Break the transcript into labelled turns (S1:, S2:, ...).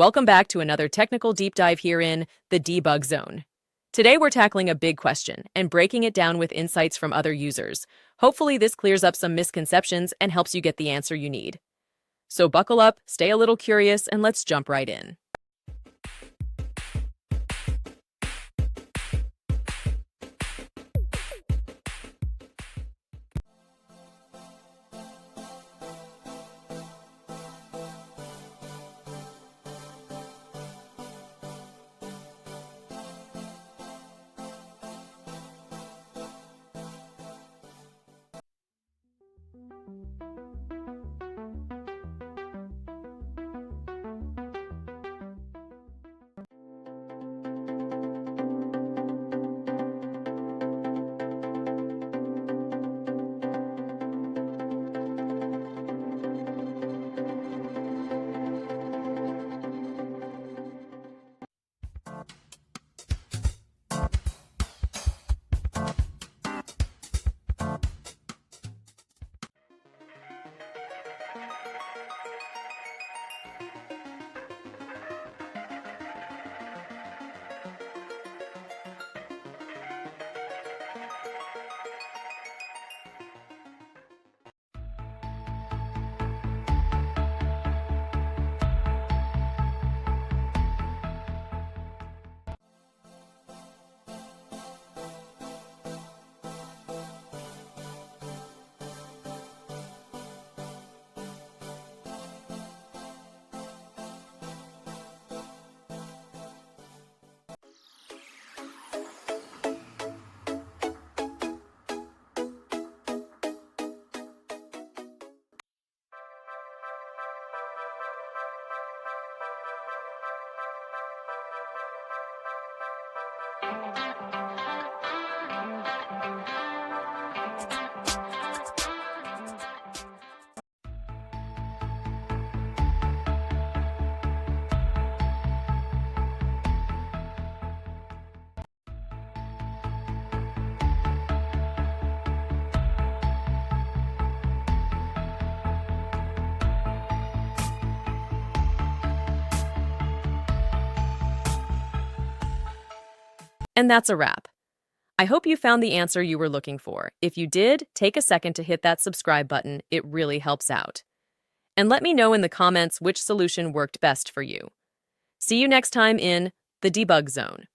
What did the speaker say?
S1: Welcome back to another technical deep dive here in the debug zone. Today we're tackling a big question and breaking it down with insights from other users. Hopefully this clears up some misconceptions and helps you get the answer you need. So buckle up, stay a little curious, and let's jump right in. And that's a wrap. I hope you found the answer you were looking for. If you did, take a second to hit that subscribe button. It really helps out. And let me know in the comments which solution worked best for you. See you next time in the debug zone.